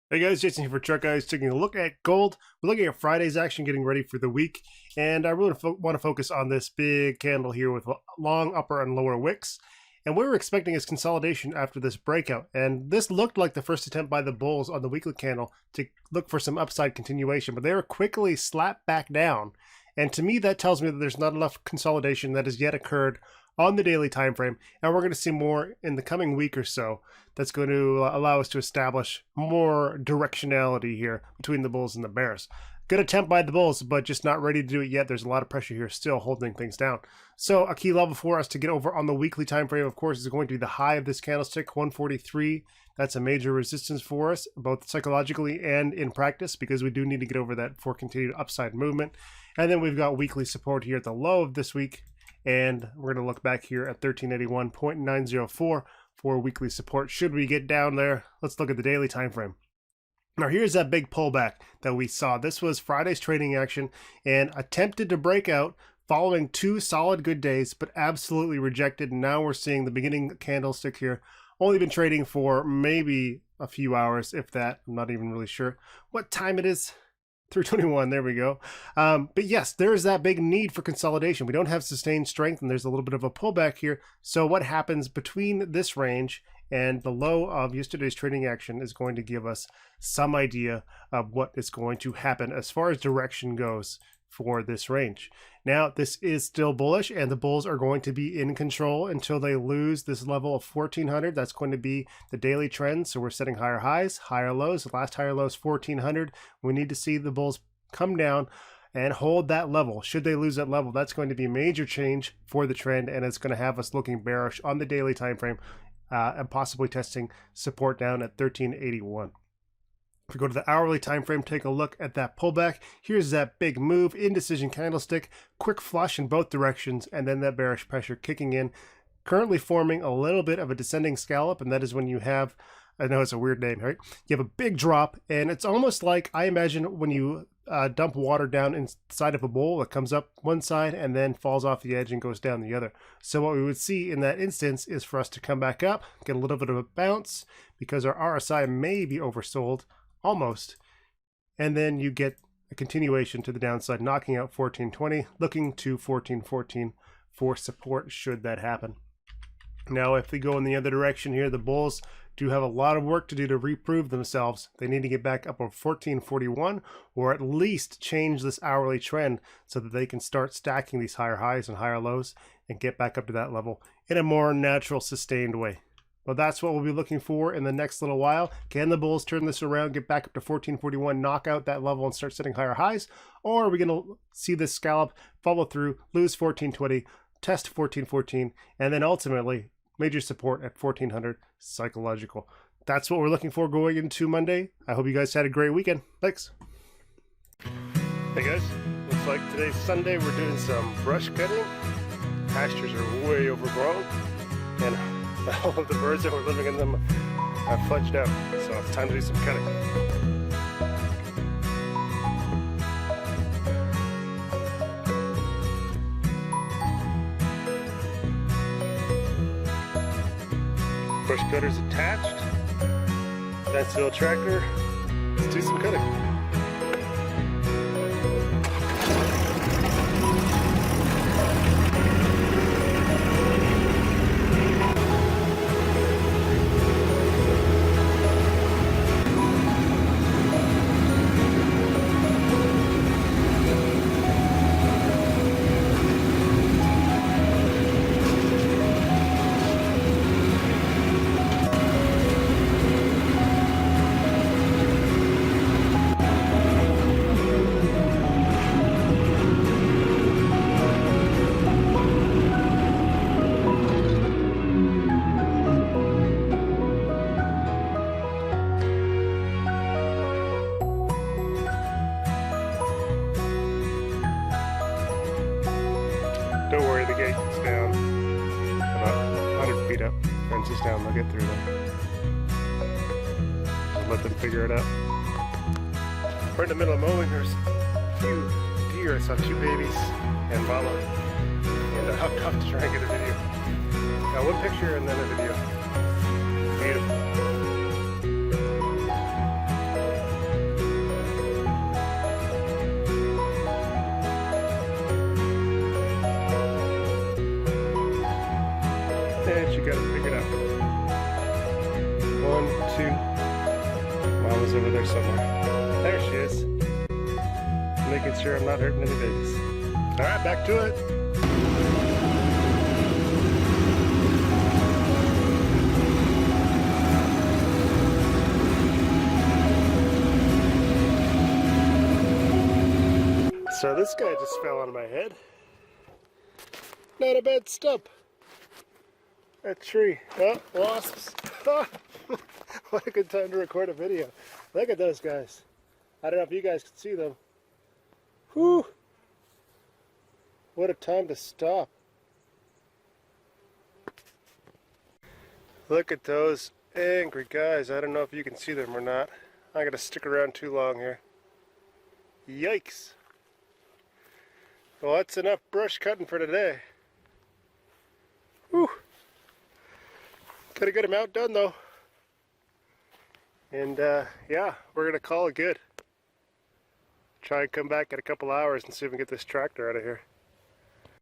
Hey guys, Jason here for TheChartGuys, taking a look at gold. We're looking at Friday's action, getting ready for the week, and I really want to focus on this big candle here with long upper and lower wicks. And what we're expecting is consolidation after this breakout, and this looked like the first attempt by the bulls on the weekly candle to look for some upside continuation, but they were quickly slapped back down. And to me, that tells me that there's not enough consolidation that has yet occurred on the daily time frame, and we're going to see more in the coming week or so that's going to allow us to establish more directionality here between the bulls and the bears. Good attempt by the bulls, but just not ready to do it yet. There's a lot of pressure here still holding things down. So a key level for us to get over on the weekly time frame, of course, is going to be the high of this candlestick, 143. That's a major resistance for us, both psychologically and in practice, because we do need to get over that for continued upside movement. And then we've got weekly support here at the low of this week, and we're going to look back here at 1381.904 for weekly support. Should we get down there, let's look at the daily time frame. Now here's that big pullback that we saw. This was Friday's trading action and attempted to break out following two solid good days, but absolutely rejected. And now we're seeing the beginning candlestick here. Only been trading for maybe a few hours, if that. I'm not even really sure what time it is. 321, there we go. But yes, there is that big need for consolidation. We don't have sustained strength, and there's a little bit of a pullback here. So what happens between this range and the low of yesterday's trading action is going to give us some idea of what is going to happen as far as direction goes for this range. Now, this is still bullish, and the bulls are going to be in control until they lose this level of 1400. That's going to be the daily trend. So we're setting higher highs, higher lows. The last higher low is 1400. We need to see the bulls come down and hold that level. Should they lose that level, that's going to be a major change for the trend, and it's going to have us looking bearish on the daily time frame and possibly testing support down at 1381. If we go to the hourly time frame, take a look at that pullback. Here's that big move, indecision candlestick, quick flush in both directions, and then that bearish pressure kicking in, currently forming a little bit of a descending scallop, and that is when you have, I know it's a weird name, right? You have a big drop, and it's almost like, I imagine when you dump water down inside of a bowl, it comes up one side and then falls off the edge and goes down the other. So what we would see in that instance is for us to come back up, get a little bit of a bounce, because our RSI may be oversold, almost, and then you get a continuation to the downside, knocking out 1420, looking to 1414 for support should that happen. Now if we go in the other direction here, the bulls do have a lot of work to do to reprove themselves. They need to get back up on 1441, or at least change this hourly trend so that they can start stacking these higher highs and higher lows and get back up to that level in a more natural, sustained way. Well, that's what we'll be looking for in the next little while. Can the bulls turn this around, get back up to 1441, knock out that level and start setting higher highs? Or are we going to see this scallop follow through, lose 1420, test 1414, and then ultimately major support at 1400 psychological? That's what we're looking for going into Monday. I hope you guys had a great weekend. Thanks. Hey guys, looks like today's Sunday. We're doing some brush cutting. Pastures are way overgrown, and all of the birds that were living in them have fledged out, so it's time to do some cutting. Brush cutter's attached. Nice little tractor. Let's do some cutting. Don't worry, the gate is down about 100 feet up. Fence is down, they'll get through there. Just let them figure it out. We're in the middle of mowing. There's a few deer. I saw 2 babies and mama. And I'll have to try and get a video. Got one picture and then a video. Beautiful. over there somewhere. There she is. Making sure I'm not hurting any babies. Alright, back to it. So this guy just fell on my head. Not a bad stump. A tree. Oh, wasps. What a good time to record a video. Look at those guys. I don't know if you guys can see them. Whew. What a time to stop. Look at those angry guys. I don't know if you can see them or not. I'm going to stick around too long here. Yikes. Well, that's enough brush cutting for today. Whew. Gotta get them out done though. And yeah, we're gonna call it good. Try and come back in a couple hours and see if we can get this tractor out of here.